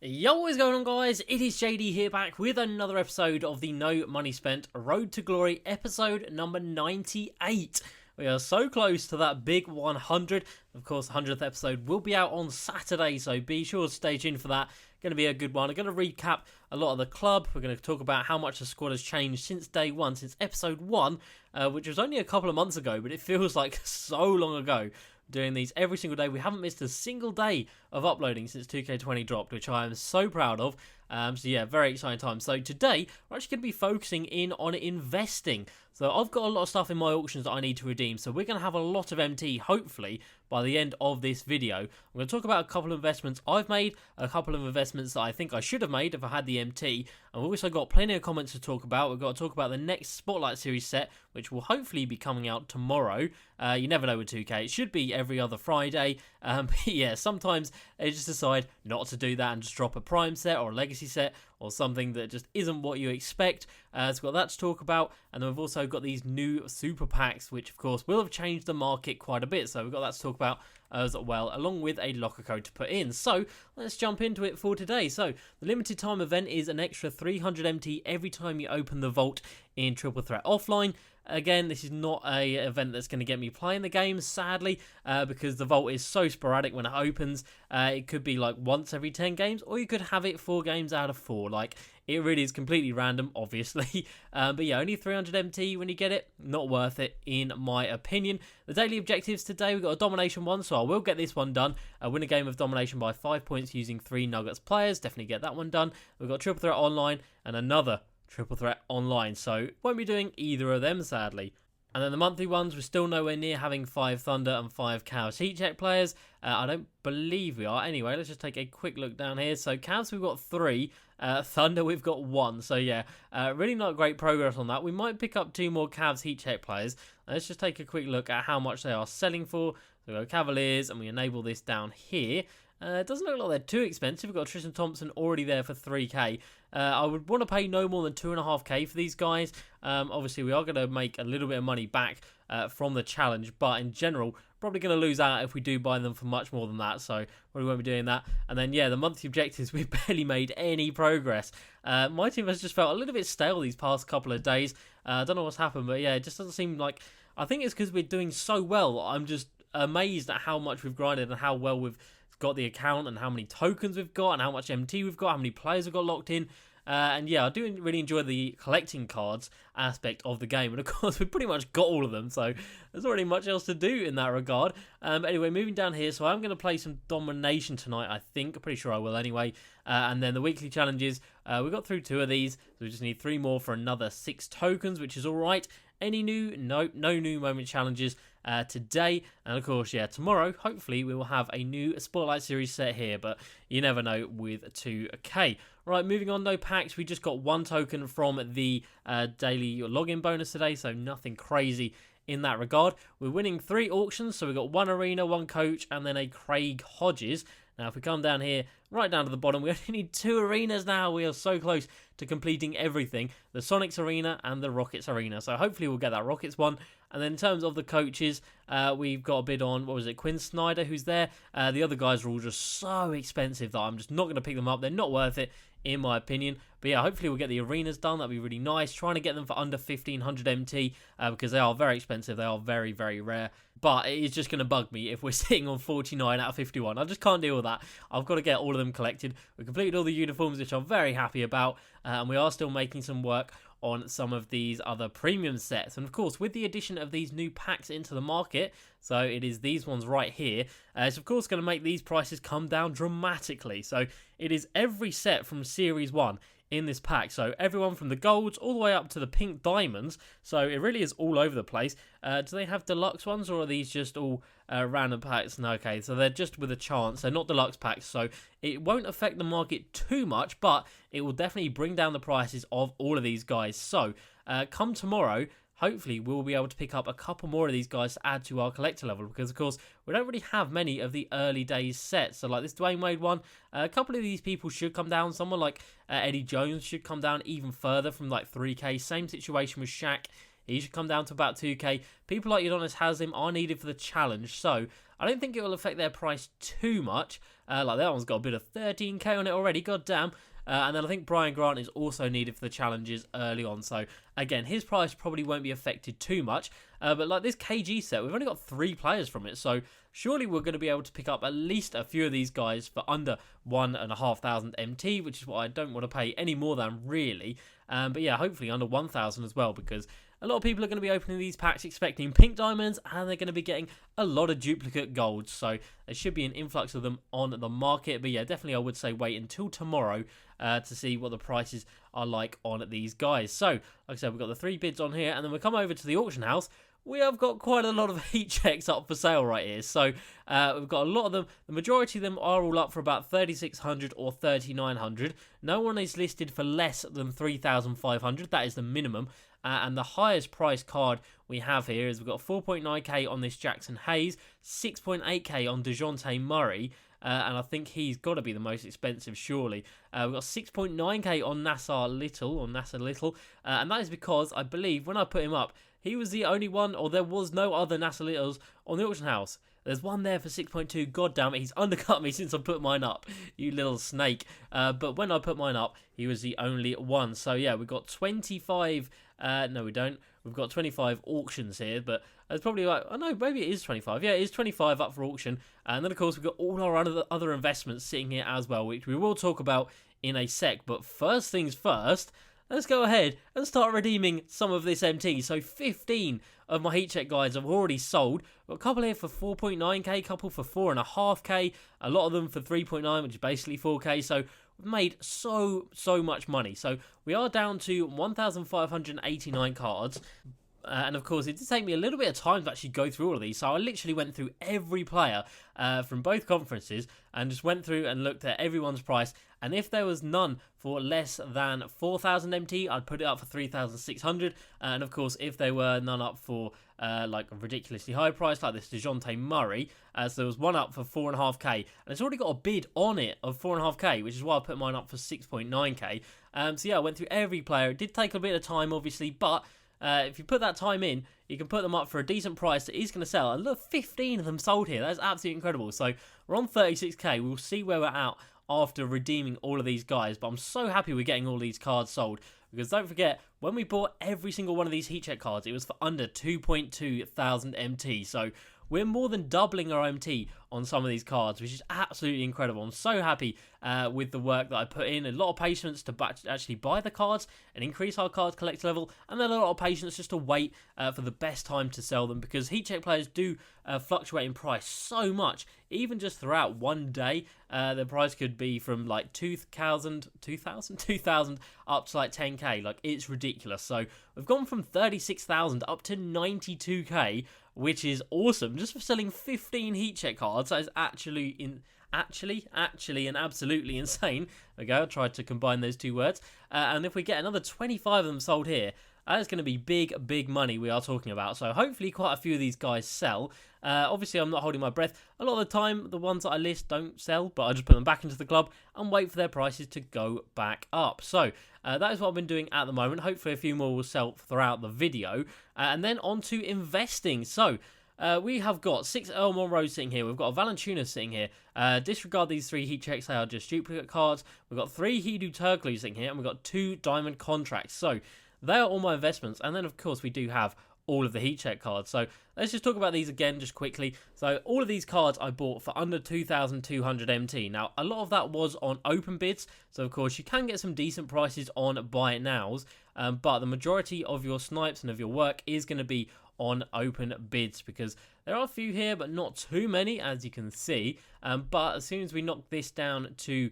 Yo, what is going on, guys? It is JD here, back with another episode of the No Money Spent Road to Glory, episode number 98. We are so close to that big 100. Of course, the 100th episode will be out on Saturday, so be sure to stay tuned for that. Going to be a good one. I'm going to recap a lot of the club. We're going to talk about how much the squad has changed since day one, since episode 1, which was only a couple of months ago, but it feels like so long ago. Doing these every single day. We haven't missed a single day of uploading since 2K20 dropped, which I am so proud of. So yeah, very exciting time. So today, we're actually going to be focusing in on investing. So I've got a lot of stuff in my auctions that I need to redeem. So we're going to have a lot of MT, hopefully, by the end of this video. I'm going to talk about a couple of investments I've made, a couple of investments that I think I should have made if I had the MT. And we've also got plenty of comments to talk about. We've got to talk about the next Spotlight Series set, which will hopefully be coming out tomorrow. You never know with 2K. It should be every other Friday. But yeah, sometimes they just decide not to do that and just drop a Prime set or a Legacy set or something that just isn't what you expect. So we've got that to talk about. And then we've also got these new super packs, which of course will have changed the market quite a bit. So we've got that to talk about as well, along with a locker code to put in. So let's jump into it for today. So the limited time event is an extra 300 MT every time you open the vault in Triple Threat Offline. Again, this is not a event that's going to get me playing the game, sadly, because the vault is so sporadic when it opens. It could be like once every 10 games, or you could have it 4 games out of 4. Like, it really is completely random, obviously. But yeah, only 300 MT when you get it. Not worth it, in my opinion. The daily objectives today, we've got a domination one, so I will get this one done. Win a game of domination by 5 points using 3 Nuggets players. Definitely get that one done. We've got Triple Threat Online and another Triple Threat Online, so won't be doing either of them, sadly. And then the monthly ones, we're still nowhere near having 5 Thunder and 5 Cavs heat check players. I don't believe we are. Anyway, let's just take a quick look down here. So Cavs, we've got 3. Thunder, we've got 1. So yeah, really not great progress on that. We might pick up 2 more Cavs heat check players. Let's just take a quick look at how much they are selling for. So we go Cavaliers, and we enable this down here. It doesn't look like they're too expensive. We've got Tristan Thompson already there for 3k. I would want to pay no more than 2.5k for these guys. Obviously, we are going to make a little bit of money back from the challenge, but in general, probably going to lose out if we do buy them for much more than that, so probably won't be doing that. And then, yeah, the monthly objectives, we've barely made any progress. My team has just felt a little bit stale these past couple of days. I don't know what's happened, but yeah, it just doesn't seem like... I think it's because we're doing so well. I'm just amazed at how much we've grinded and how well we've got the account and how many tokens we've got and how much MT we've got, how many players we've got locked in. And yeah, I do really enjoy the collecting cards aspect of the game. And of course, we've pretty much got all of them, so there's not really much else to do in that regard. Anyway, moving down here, so I'm going to play some domination tonight, I think. I'm pretty sure I will anyway. And then the weekly challenges, we got through 2 of these, so we just need 3 more for another 6 tokens, which is all right. Any new? Nope, no new moment challenges today. And of course, yeah, tomorrow, hopefully, we will have a new Spotlight Series set here, but you never know with 2K. Right, moving on, no packs. We just got 1 token from the daily login bonus today, so nothing crazy in that regard. We're winning 3 auctions, so we've got 1 arena, 1 coach, and then a Craig Hodges. Now, if we come down here, right down to the bottom, we only need 2 arenas now. We are so close to completing everything. The Sonics Arena and the Rockets Arena. So hopefully we'll get that Rockets one. And then in terms of the coaches, we've got a bid on, what was it, Quinn Snyder, who's there. The other guys are all just so expensive that I'm just not going to pick them up. They're not worth it, in my opinion. But yeah, hopefully we'll get the arenas done. That'd be really nice. Trying to get them for under 1500 MT because they are very expensive. They are very, very rare. But it is just going to bug me if we're sitting on 49 out of 51. I just can't deal with that. I've got to get all of them collected. We completed all the uniforms, which I'm very happy about. And we are still making some work on some of these other premium sets. And of course, with the addition of these new packs into the market, so it is these ones right here, it's of course going to make these prices come down dramatically. So it is every set from Series 1 in this pack. So everyone from the golds all the way up to the pink diamonds. So it really is all over the place. Do they have deluxe ones, or are these just all random packs? No, okay, so they're just with a chance. They're not deluxe packs, so it won't affect the market too much, but it will definitely bring down the prices of all of these guys. So come tomorrow, hopefully we'll be able to pick up a couple more of these guys to add to our collector level, because of course we don't really have many of the early days sets. So like this Dwayne Wade one, a couple of these people should come down. Someone like Eddie Jones should come down even further from like 3k. Same situation with Shaq. He should come down to about 2k. People like Udonis Haslem are needed for the challenge, so I don't think it will affect their price too much. Like that one's got a bit of 13k on it already, goddamn. And then I think Brian Grant is also needed for the challenges early on. So, again, his price probably won't be affected too much. But like this KG set, we've only got 3 players from it. So, surely we're going to be able to pick up at least a few of these guys for under 1,500 MT, which is what I don't want to pay any more than, really. But yeah, hopefully under 1,000 as well, because a lot of people are going to be opening these packs expecting pink diamonds, and they're going to be getting a lot of duplicate golds. So there should be an influx of them on the market. But yeah, definitely I would say wait until tomorrow to see what the prices are like on these guys. So, like I said, we've got the 3 bids on here, and then we come over to the auction house. We have got quite a lot of heat checks up for sale right here. So we've got a lot of them. The majority of them are all up for about 3,600 or 3,900. No one is listed for less than 3,500. That is the minimum. And the highest price card we have here is we've got 4.9k on this Jackson Hayes, 6.8k on DeJounte Murray, and I think he's got to be the most expensive, surely. We've got 6.9k on NASA Little, and that is because I believe when I put him up, he was the only one, or there was no other NASA Littles on the auction house. There's one there for 6.2. God damn it, he's undercut me since I put mine up, you little snake. But when I put mine up, he was the only one. So yeah, we've got 25. No, we don't. We've got 25 auctions here, but it's probably like, oh no, maybe it is 25. Yeah, it is 25 up for auction. And then, of course, we've got all our other investments sitting here as well, which we will talk about in a sec. But first things first, let's go ahead and start redeeming some of this MT. So 15 of my heat check guides have already sold. Got a couple here for 4.9k, a couple for 4.5k, a lot of them for 3.9, which is basically 4k. So we've made so much money. So we are down to 1,589 cards. And of course, it did take me a little bit of time to actually go through all of these. So I literally went through every player from both conferences and just went through and looked at everyone's price. And if there was none for less than 4,000 MT, I'd put it up for 3,600. And of course, if there were none up for like a ridiculously high price, like this DeJounte Murray, so there was one up for 4.5k, and it's already got a bid on it of 4.5k, which is why I put mine up for 6.9k. So yeah, I went through every player. It did take a bit of time, obviously, but if you put that time in, you can put them up for a decent price that is going to sell. And look, 15 of them sold here. That's absolutely incredible. So we're on 36k. We'll see where we're at after redeeming all of these guys. But I'm so happy we're getting all these cards sold. Because don't forget, when we bought every single one of these heat check cards, it was for under 2.2 thousand MT. So we're more than doubling our MT on some of these cards, which is absolutely incredible. I'm so happy with the work that I put in. A lot of patience to actually buy the cards and increase our card collect level, and then a lot of patience just to wait for the best time to sell them, because heat check players do fluctuate in price so much. Even just throughout one day, the price could be from like 2,000 up to like 10k. Like, it's ridiculous. So we've gone from 36,000 up to 92k, which is awesome, just for selling 15 heat check cards. That is actually and absolutely insane. There we go, I tried to combine those two words. And if we get another 25 of them sold here, that is going to be big money we are talking about. So hopefully quite a few of these guys sell. Obviously, I'm not holding my breath. A lot of the time, the ones that I list don't sell, but I just put them back into the club and wait for their prices to go back up. So that is what I've been doing at the moment. Hopefully a few more will sell throughout the video. And then on to investing. So we have got 6 Earl Monroe sitting here. We've got a Valanciunas sitting here. Disregard these 3 heat checks. They are just duplicate cards. We've got 3 Hedo Turkoglu sitting here. And we've got 2 diamond contracts. So they are all my investments. And then, of course, we do have all of the heat check cards. So let's just talk about these again just quickly. So all of these cards I bought for under 2,200 MT. Now, a lot of that was on open bids. So, of course, you can get some decent prices on buy it nows. But the majority of your snipes and of your work is going to be on open bids, because there are a few here, but not too many, as you can see. But as soon as we knock this down to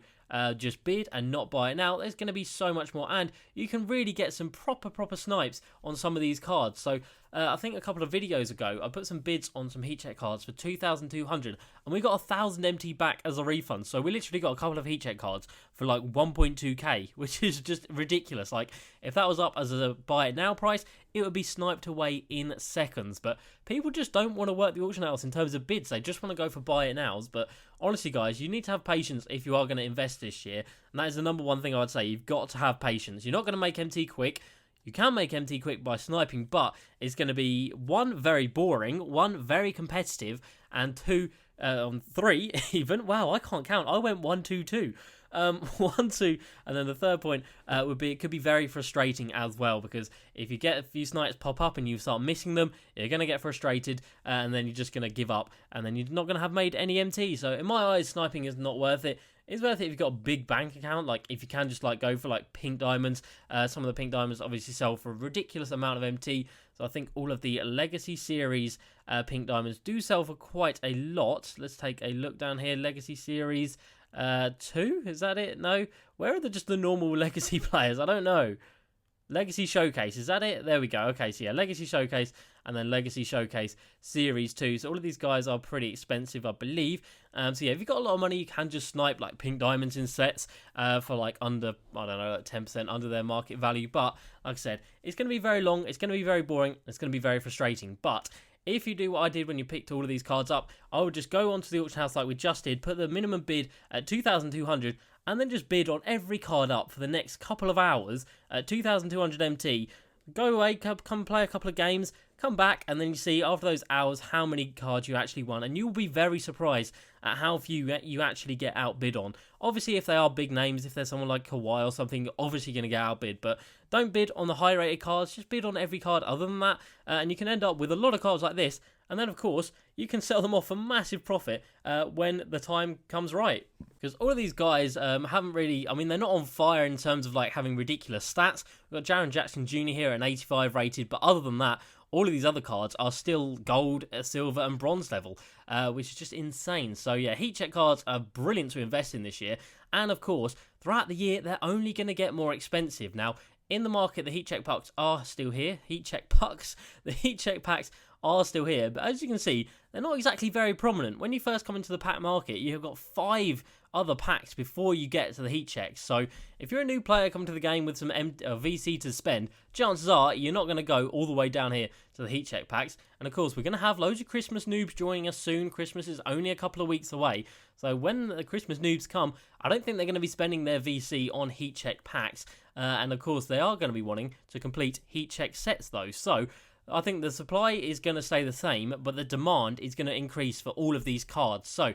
just bid and not buy it now, there's going to be so much more, and you can really get some proper snipes on some of these cards. So I think a couple of videos ago I put some bids on some heat check cards for 2,200, and we got 1,000 MT back as a refund. So we literally got a couple of heat check cards for like 1.2k, which is just ridiculous. Like, if that was up as a buy it now price, it would be sniped away in seconds. But people just don't want to work the auction house in terms of bids. They just want to go for buy it nows. But honestly, guys, you need to have patience if you are going to invest this year. And that is the number one thing I would say. You've got to have patience. You're not going to make MT quick. You can make MT quick by sniping, but it's going to be 1, very boring, 1, very competitive, and 2, on 3 even. Wow, I can't count. I went 1, 2, 2. 1, 2, and then the third point would be it could be very frustrating as well, because if you get a few snipes pop up and you start missing them, you're going to get frustrated, and then you're just going to give up, and then you're not going to have made any MT. So in my eyes, sniping is not worth it. It's worth it if you've got a big bank account, like if you can just like go for like pink diamonds. Some of the pink diamonds obviously sell for a ridiculous amount of MT, so I think all of the Legacy Series pink diamonds do sell for quite a lot. Let's take a look down here. Legacy Series 2, is that it? No, where are just the normal Legacy players? I don't know. Legacy Showcase, is that it? There we go. Okay, so yeah, Legacy Showcase and then Legacy Showcase Series 2. So all of these guys are pretty expensive, I believe. So yeah, if you've got a lot of money, you can just snipe like pink diamonds in sets for like under, I don't know, like 10% under their market value. But like I said, it's going to be very long, it's going to be very boring, it's going to be very frustrating. But if you do what I did when you picked all of these cards up, I would just go onto the auction house like we just did, put the minimum bid at 2,200, and then just bid on every card up for the next couple of hours at 2,200 MT. Go away, come play a couple of games, come back, and then you see after those hours how many cards you actually won, and you'll be very surprised at how few you actually get outbid on. Obviously, if they are big names, if there's someone like Kawhi or something, you're obviously going to get outbid, but don't bid on the high-rated cards, just bid on every card other than that, and you can end up with a lot of cards like this, and then, of course, you can sell them off for massive profit when the time comes right. Because all of these guys haven't really, I mean, they're not on fire in terms of like having ridiculous stats. We've got Jaren Jackson Jr. here at an 85 rated, but other than that, all of these other cards are still gold, silver, and bronze level, which is just insane. So yeah, heat check cards are brilliant to invest in this year. And of course, throughout the year, they're only going to get more expensive. Now, in the market, the heat check packs are still here. The heat check packs are still here, but as you can see, they're not exactly very prominent. When you first come into the pack market, you've got 5 other packs before you get to the heat checks. So if you're a new player coming to the game with some VC to spend, chances are you're not going to go all the way down here to the heat check packs. And of course, we're going to have loads of Christmas noobs joining us soon. Christmas is only a couple of weeks away. So when the Christmas noobs come, I don't think they're going to be spending their VC on heat check packs. And of course, they are going to be wanting to complete heat check sets though. So I think the supply is going to stay the same, but the demand is going to increase for all of these cards. So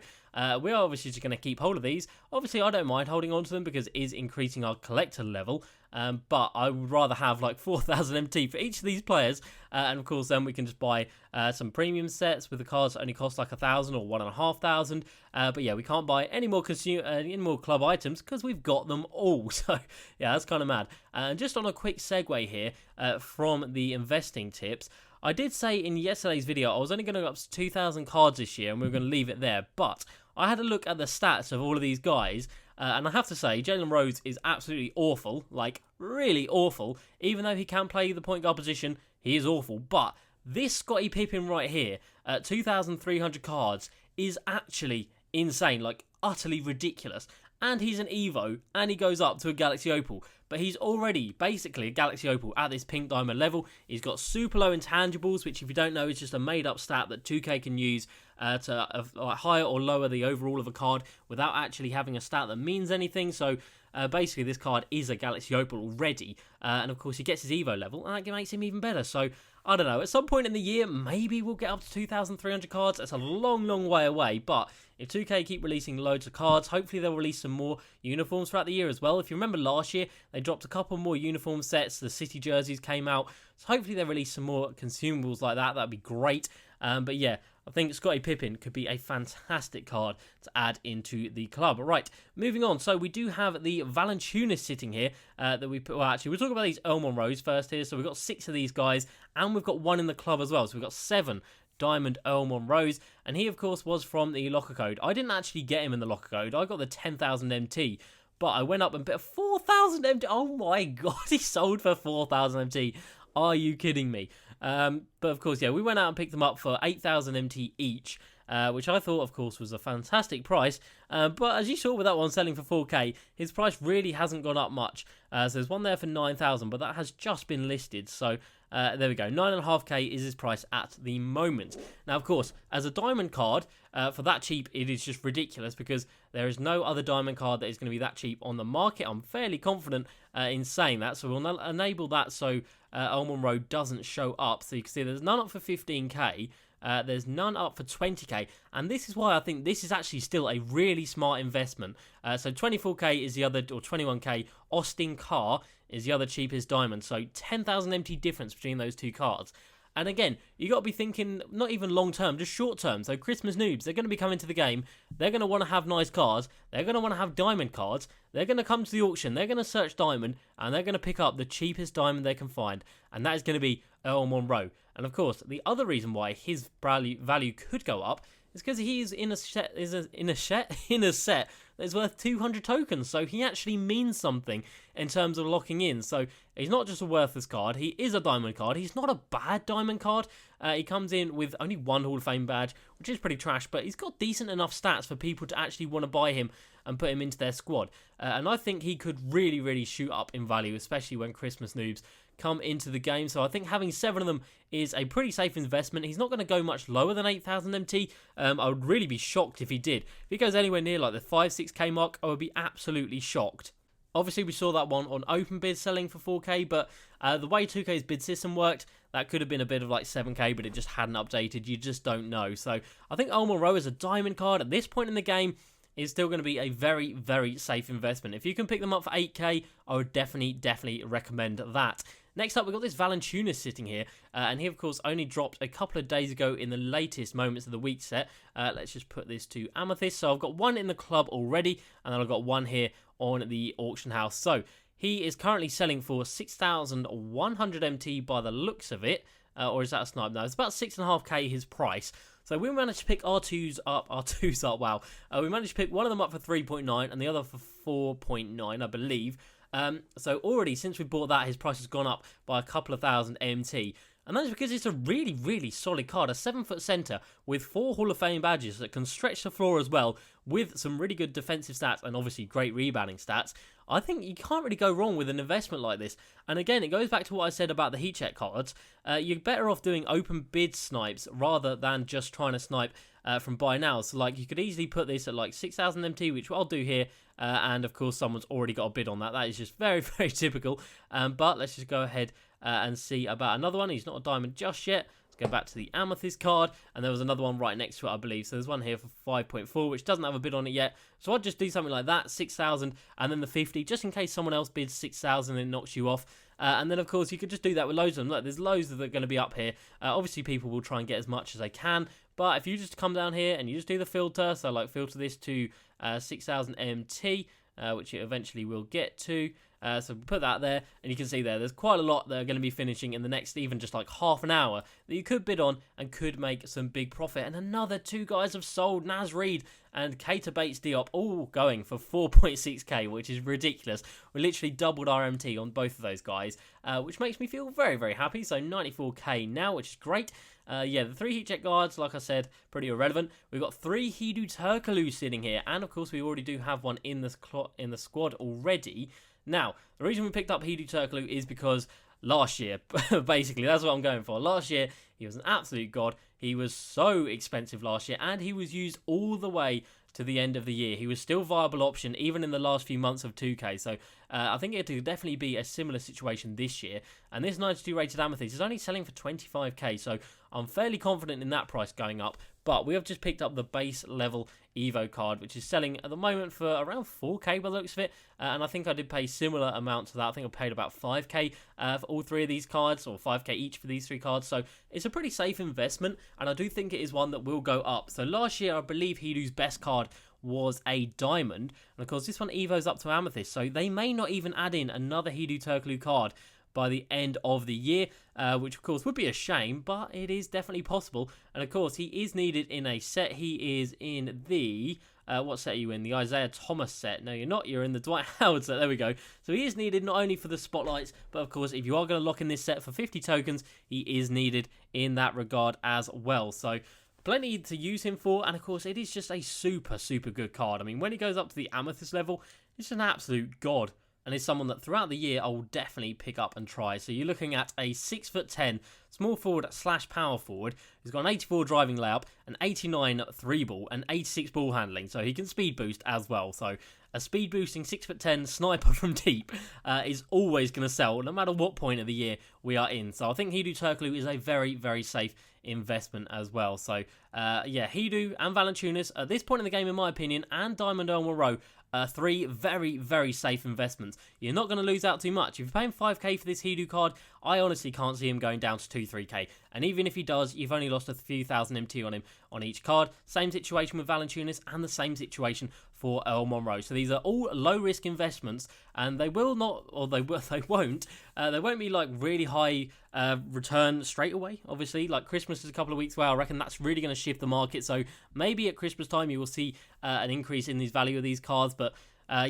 we are obviously just going to keep hold of these. Obviously, I don't mind holding on to them because it is increasing our collector level. But I would rather have like 4,000 MT for each of these players. And of course, then we can just buy some premium sets with the cards that only cost like 1,000 or 1,500. But yeah, we can't buy any more club items because we've got them all. So yeah, that's kind of mad. And just on a quick segue here from the investing tips, I did say in yesterday's video I was only going to go up to 2,000 cards this year and we we're going to leave it there. But I had a look at the stats of all of these guys. And I have to say, Jalen Rhodes is absolutely awful, like really awful. Even though he can play the point guard position, he is awful. But this Scottie Pippen right here at 2,300 cards is actually insane, like utterly ridiculous. And he's an Evo, and he goes up to a Galaxy Opal. But he's already basically a Galaxy Opal at this pink diamond level. He's got super low intangibles, which if you don't know is just a made up stat that 2K can use to higher or lower the overall of a card without actually having a stat that means anything. So basically this card is a Galaxy Opal already. And of course he gets his Evo level, and that makes him even better. So I don't know, at some point in the year, maybe we'll get up to 2,300 cards. It's a long, long way away, but if 2K keep releasing loads of cards, hopefully they'll release some more uniforms throughout the year as well. If you remember last year, they dropped a couple more uniform sets, the City jerseys came out, so hopefully they release some more consumables like that. That'd be great. But yeah, I think Scottie Pippen could be a fantastic card to add into the club. Right, moving on. So we do have the Valanciunas sitting here that we put. Well, actually, we'll talk about these Earl Monroes first here. So we've got 6 of these guys, and we've got 1 in the club as well. So we've got 7 Diamond Earl Monroes, and he, of course, was from the locker code. I didn't actually get him in the locker code. I got the 10,000 MT, but I went up and bid 4,000 MT. Oh my god, he sold for 4,000 MT. Are you kidding me? But of course, yeah, we went out and picked them up for 8,000 MT each, which I thought, of course, was a fantastic price. But as you saw with that one selling for 4K, his price really hasn't gone up much. So there's one there for 9,000, but that has just been listed. So there we go, 9.5K is his price at the moment. Now, of course, as a diamond card, for that cheap, it is just ridiculous because there is no other diamond card that is going to be that cheap on the market. I'm fairly confident in saying that, so we'll enable that so Earl Monroe doesn't show up. So you can see there's none up for 15K. There's none up for 20k, and this is why I think this is actually still a really smart investment. So 24k is the other, or 21k, Austin Carr is the other cheapest diamond, so 10,000 MT difference between those two cards. And again, you got to be thinking not even long term, just short term. So Christmas noobs, they're going to be coming to the game. They're going to want to have nice cards. They're going to want to have diamond cards. They're going to come to the auction. They're going to search diamond, and they're going to pick up the cheapest diamond they can find. And that is going to be Earl Monroe. And of course, the other reason why his value could go up is because he is in a set that is worth 200 tokens. So he actually means something in terms of locking in. So he's not just a worthless card, he is a diamond card. He's not a bad diamond card. He comes in with only one Hall of Fame badge, which is pretty trash, but he's got decent enough stats for people to actually want to buy him and put him into their squad. And I think he could really, really shoot up in value, especially when Christmas noobs come into the game. So I think having 7 of them is a pretty safe investment. He's not going to go much lower than 8,000 MT. I would really be shocked if he did. If he goes anywhere near like the 5-6k mark, I would be absolutely shocked. Obviously, we saw that one on open bid selling for 4k, but the way 2K's bid system worked, that could have been a bit of like 7k, but it just hadn't updated. You just don't know. So I think Earl Monroe as a diamond card at this point in the game is still going to be a very, very safe investment. If you can pick them up for 8k, I would definitely recommend that. Next up, we've got this Valanciunas sitting here, and he, of course, only dropped a couple of days ago in the latest Moments of the Week set. Let's just put this to Amethyst. So I've got one in the club already, and then I've got one here on the auction house. So he is currently selling for 6,100 MT by the looks of it, or is that a snipe? No, it's about 6.5k his price. So we managed to pick R2s up, wow. We managed to pick one of them up for 3.9 and the other for 4.9, I believe. So already, since we bought that, his price has gone up by a couple of thousand MT. And that's because it's a really, really solid card. A 7-foot centre with 4 Hall of Fame badges that can stretch the floor as well, with some really good defensive stats and obviously great rebounding stats. I think you can't really go wrong with an investment like this. And again, it goes back to what I said about the heat check cards. You're better off doing open bid snipes rather than just trying to snipe from buy now. So like you could easily put this at like 6,000 MT, which I'll do here. And of course, someone's already got a bid on that. That is just very, very typical. But let's just go ahead and see about another one. He's not a diamond just yet. Let's go back to the Amethyst card, and there was another one right next to it, I believe. So there's one here for 5.4, which doesn't have a bid on it yet. So I'd just do something like that, 6,000, and then the 50, just in case someone else bids 6,000 and it knocks you off. And then, of course, you could just do that with loads of them. Look, there's loads that are going to be up here. Obviously, people will try and get as much as they can, but if you just come down here and you just do the filter, so like filter this to 6,000 MT, which it eventually will get to. So put that there, and you can see there's quite a lot that are going to be finishing in the next even just like half an hour that you could bid on and could make some big profit. And another 2 guys have sold, Naz Reid and Keita Bates Diop, all going for 4.6k, which is ridiculous. We literally doubled our MT on both of those guys, which makes me feel very, very happy. So 94k now, which is great. Yeah, the 3 heat check guards, like I said, pretty irrelevant. We've got 3 Hidu Turkoglu sitting here, and of course we already do have one in the squad already. Now, the reason we picked up Hidu Turkoglu is because last year, basically, that's what I'm going for. Last year, he was an absolute god. He was so expensive last year, and he was used all the way to the end of the year. He was still a viable option, even in the last few months of 2K. So I think it could definitely be a similar situation this year. And this 92 rated Amethyst is only selling for 25k. So I'm fairly confident in that price going up. But we have just picked up the base level Evo card, which is selling at the moment for around 4k by the looks of it. And I think I did pay similar amount to that. I think I paid about 5k for all 3 of these cards, or 5k each for these 3 cards. So it's a pretty safe investment, and I do think it is one that will go up. So last year, I believe Hidu's best card was a diamond, and of course this one Evo's up to Amethyst, so they may not even add in another Hidu Turkoglu card by the end of the year, which of course would be a shame, but it is definitely possible. And of course he is needed in a set. He is in the what set are you in? The Isaiah Thomas set. No, you're not. You're in the Dwight Howard set. There we go. So he is needed not only for the spotlights, but of course if you are going to lock in this set for 50 tokens, he is needed in that regard as well. So plenty to use him for, and of course it is just a super, super good card. I mean, when he goes up to the Amethyst level, it's an absolute god. and is someone that throughout the year I will definitely pick up and try. So you're looking at a 6'10" small forward / power forward who's got an 84 driving layup, an 89 3 ball, and 86 ball handling. So he can speed boost as well. So a speed boosting 6'10" sniper from deep is always going to sell no matter what point of the year we are in. So I think Hidu Turkoglu is a very, very safe investment as well. So yeah, Hidu and Valanciunas at this point in the game, in my opinion, and Diamond Earl Monroe, 3 very, very safe investments. You're not going to lose out too much. If you're paying 5k for this Hidu card, I honestly can't see him going down to 2-3k. And even if he does, you've only lost a few thousand MT on him on each card. Same situation with Valanciunas and the same situation for Earl Monroe. So these are all low-risk investments, and they will not, or they won't be like really high return straight away. Obviously, like Christmas is a couple of weeks away. I reckon that's really going to shift the market. So maybe at Christmas time you will see an increase in the value of these cards, but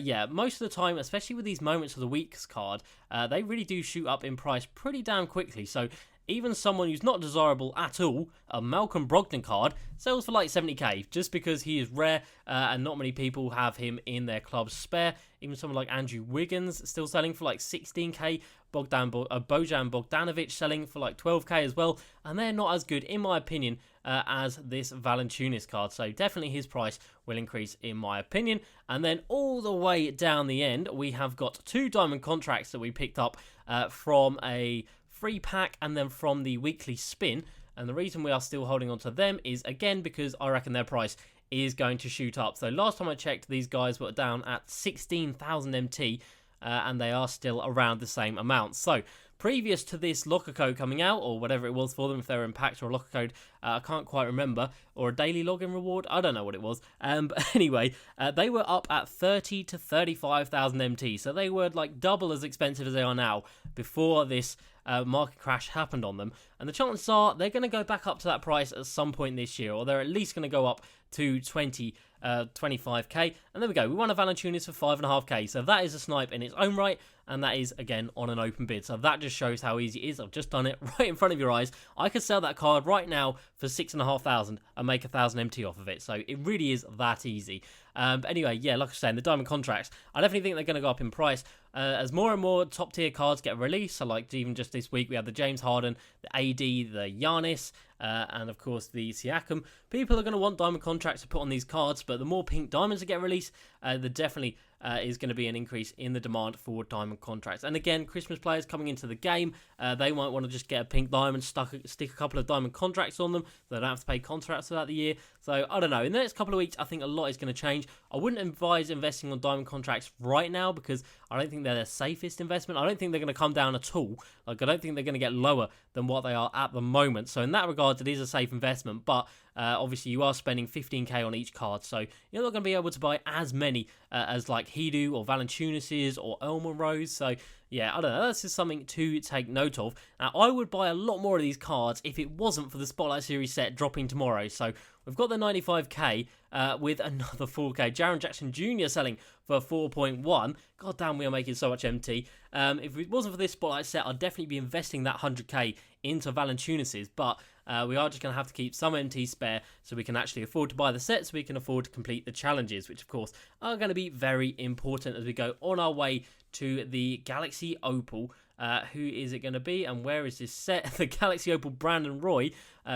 yeah, most of the time, especially with these Moments of the Weeks card, they really do shoot up in price pretty damn quickly. So even someone who's not desirable at all, a Malcolm Brogdon card, sells for like 70k just because he is rare and not many people have him in their club's spare. Even someone like Andrew Wiggins still selling for like 16k. Bojan Bogdanovic selling for like 12k as well, and they're not as good in my opinion as this Valanciunas card. So definitely his price will increase in my opinion. And then all the way down the end we have got 2 diamond contracts that we picked up from a free pack and then from the weekly spin. And the reason we are still holding on to them is again because I reckon their price is going to shoot up. So last time I checked, these guys were down at 16,000 MT. And they are still around the same amount. So previous to this locker code coming out, or whatever it was for them, if they were in packs or a locker code, I can't quite remember, or a daily login reward, I don't know what it was. But anyway, they were up at 30 to 35,000 MT, so they were like double as expensive as they are now before this market crash happened on them. And the chances are they're going to go back up to that price at some point this year, or they're at least going to go up to 25k. And there we go, we won a Valanciunas for 5.5k, so that is a snipe in its own right, and that is again on an open bid. So that just shows how easy it is. I've just done it right in front of your eyes. I could sell that card right now for 6,500 and make 1,000 MT off of it. So it really is that easy. But anyway, yeah, like I was saying, the diamond contracts, I definitely think they're going to go up in price as more and more top tier cards get released. So like even just this week we had the James Harden, the AD, the Giannis, and of course the Siakam. People are going to want diamond contracts to put on these cards, but the more pink diamonds that get released, there definitely is going to be an increase in the demand for diamond contracts. And again, Christmas players coming into the game, they might want to just get a pink diamond, stick a couple of diamond contracts on them, so they don't have to pay contracts throughout the year. So I don't know, in the next couple of weeks I think a lot is going to change. I wouldn't advise investing on diamond contracts right now because I don't think they're the safest investment. I don't think they're going to come down at all. Like, I don't think they're going to get lower than what they are at the moment. So in that regard, it is a safe investment, but obviously you are spending 15k on each card, so you're not going to be able to buy as many as like Hidu or Valanciunas or Earl Monroe. So yeah, I don't know, that's just something to take note of. Now, I would buy a lot more of these cards if it wasn't for the Spotlight Series set dropping tomorrow. So we've got the 95k with another 4k. Jaren Jackson Jr. selling for 4.1. God damn, we are making so much MT. If it wasn't for this Spotlight set, I'd definitely be investing that 100k into Valanciunas, but we are just going to have to keep some MT spare so we can actually afford to buy the sets, so we can afford to complete the challenges, which of course are going to be very important as we go on our way to the Galaxy Opal. Who is it going to be and where is this set? The Galaxy Opal Brandon Roy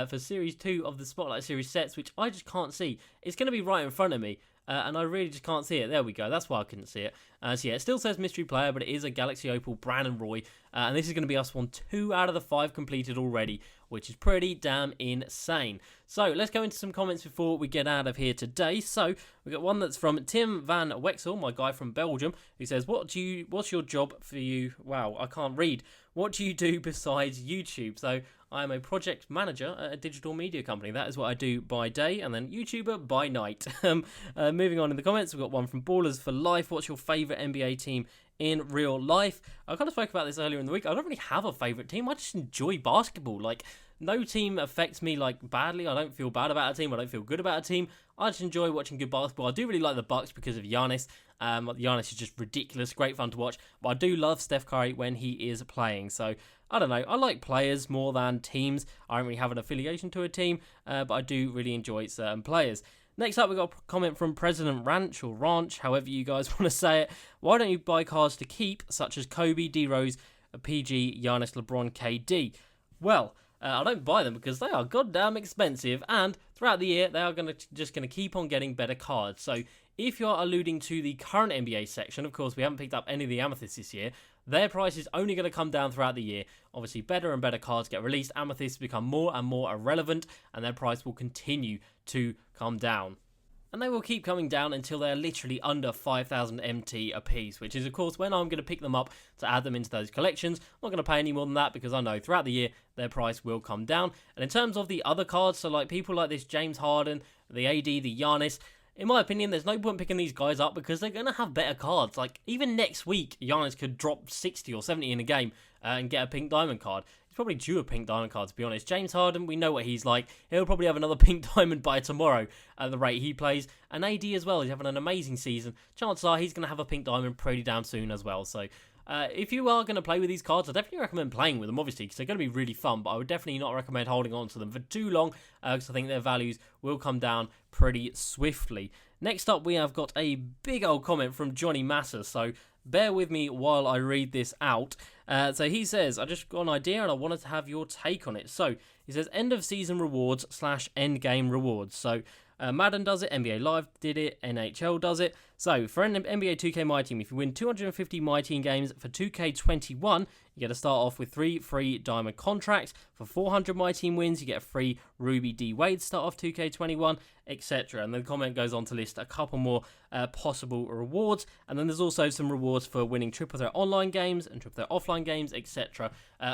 for Series 2 of the Spotlight Series sets, which I just can't see. It's going to be right in front of me. And I really just can't see it. There we go. That's why I couldn't see it. So yeah, it still says mystery player, but it is a Galaxy Opal Brandon Roy. And this is going to be us on 2 out of the 5 completed already, which is pretty damn insane. So let's go into some comments before we get out of here today. So we got one that's from Tim Van Wexel, my guy from Belgium, who says, what's your job for you? Wow, I can't read. What do you do besides YouTube? So I am a project manager at a digital media company. That is what I do by day, and then YouTuber by night. Moving on in the comments, we've got one from Ballers for Life. What's your favourite NBA team in real life? I kind of spoke about this earlier in the week. I don't really have a favourite team. I just enjoy basketball. Like, no team affects me like badly. I don't feel bad about a team. I don't feel good about a team. I just enjoy watching good basketball. I do really like the Bucks because of Giannis. Giannis is just ridiculous, great fun to watch. But I do love Steph Curry when he is playing. So I don't know. I like players more than teams. I don't really have an affiliation to a team, but I do really enjoy certain players. Next up, we got a comment from President Ranch, or Ranch, however you guys want to say it. Why don't you buy cards to keep, such as Kobe, D-Rose, PG, Giannis, LeBron, KD? Well, I don't buy them because they are goddamn expensive, and throughout the year, they are just going to keep on getting better cards. So if you're alluding to the current NBA section, of course, we haven't picked up any of the Amethysts this year. Their price is only going to come down throughout the year. Obviously, better and better cards get released. Amethysts become more and more irrelevant, and their price will continue to come down. And they will keep coming down until they're literally under 5,000 MT a piece, which is, of course, when I'm going to pick them up to add them into those collections. I'm not going to pay any more than that because I know throughout the year their price will come down. And in terms of the other cards, so like people like this James Harden, the AD, the Giannis, in my opinion, there's no point picking these guys up because they're going to have better cards. Like, even next week, Giannis could drop 60 or 70 in a game and get a pink diamond card. He's probably due a pink diamond card, to be honest. James Harden, we know what he's like. He'll probably have another pink diamond by tomorrow at the rate he plays. And AD as well, he's having an amazing season. Chances are he's going to have a pink diamond pretty damn soon as well. So if you are going to play with these cards, I definitely recommend playing with them, obviously, because they're going to be really fun, but I would definitely not recommend holding on to them for too long, because I think their values will come down pretty swiftly. Next up, we have got a big old comment from Johnny Massa, so bear with me while I read this out. So he says, I just got an idea and I wanted to have your take on it. So he says, end of season rewards / end game rewards. So Madden does it, NBA Live did it, NHL does it. So for NBA 2K Myteam, if you win 250 Myteam games for 2K21, you get to start off with 3 free diamond contracts. For 400 Myteam wins, you get a free Ruby D Wade start off 2K21, etc. And the comment goes on to list a couple more possible rewards. And then there's also some rewards for winning triple threat online games and triple threat offline games, etc.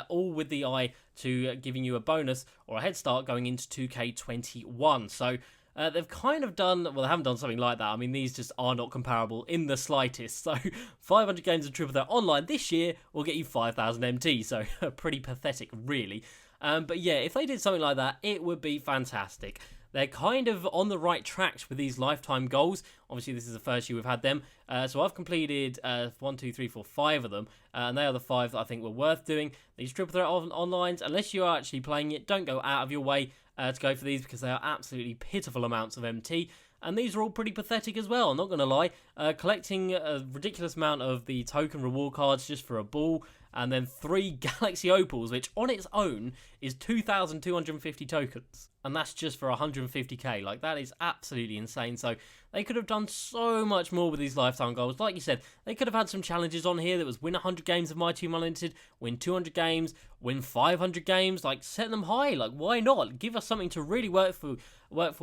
All with the eye to giving you a bonus or a head start going into 2K21. So they've kind of done, well, they haven't done something like that. I mean, these just are not comparable in the slightest. So 500 games of triple threat online this year will get you 5,000 MT. So pretty pathetic, really. But yeah, if they did something like that, it would be fantastic. They're kind of on the right tracks with these lifetime goals. Obviously, this is the first year we've had them. So I've completed 1, 2, 3, 4, 5 of them. And they are the 5 that I think were worth doing. These triple threat onlines, unless you're actually playing it, don't go out of your way to go for these because they are absolutely pitiful amounts of MT. And these are all pretty pathetic as well, I'm not going to lie. Collecting a ridiculous amount of the token reward cards just for a ball, and then 3 Galaxy Opals, which on its own is 2,250 tokens. And that's just for 150k. Like, that is absolutely insane. So they could have done so much more with these lifetime goals. Like you said, they could have had some challenges on here that was win 100 games of Myteam Unlimited, win 200 games, win 500 games. Like, set them high. Like, why not? Give us something to really work for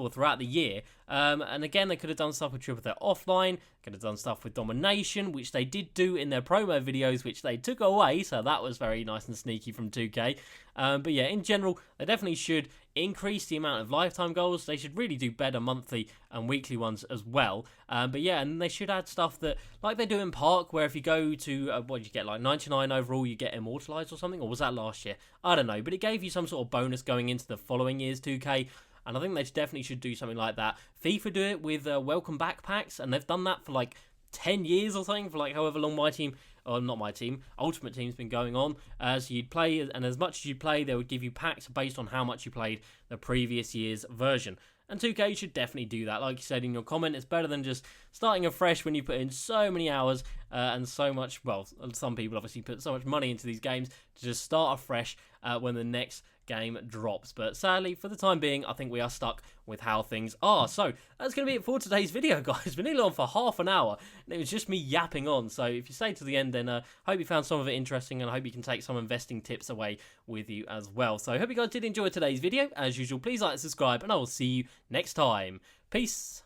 throughout the year. And again, they could have done stuff with triple threat offline. Could have done stuff with domination, which they did do in their promo videos, which they took away. So that was very nice and sneaky from 2K. But yeah, in general, they definitely should increase the amount of lifetime goals. They should really do better monthly and weekly ones as well. But yeah, and they should add stuff that, like they do in Park, where if you go to, what did you get, like 99 overall, you get immortalized or something? Or was that last year? I don't know, but it gave you some sort of bonus going into the following year's 2K. And I think they definitely should do something like that. FIFA do it with welcome backpacks, and they've done that for like 10 years or something, for like however long Ultimate Team's been going on. So you'd play, and as much as you play, they would give you packs based on how much you played the previous year's version. And 2K should definitely do that. Like you said in your comment, it's better than just starting afresh when you put in so many hours and so much, well, some people obviously put so much money into these games to just start afresh when the next game drops. But sadly, for the time being, I think we are stuck with how things are. So that's going to be it for today's video, guys. We're nearly on for half an hour, and it was just me yapping on. So if you stay to the end, then I hope you found some of it interesting, and I hope you can take some investing tips away with you as well. So I hope you guys did enjoy today's video. As usual, please like and subscribe, and I will see you next time. Peace.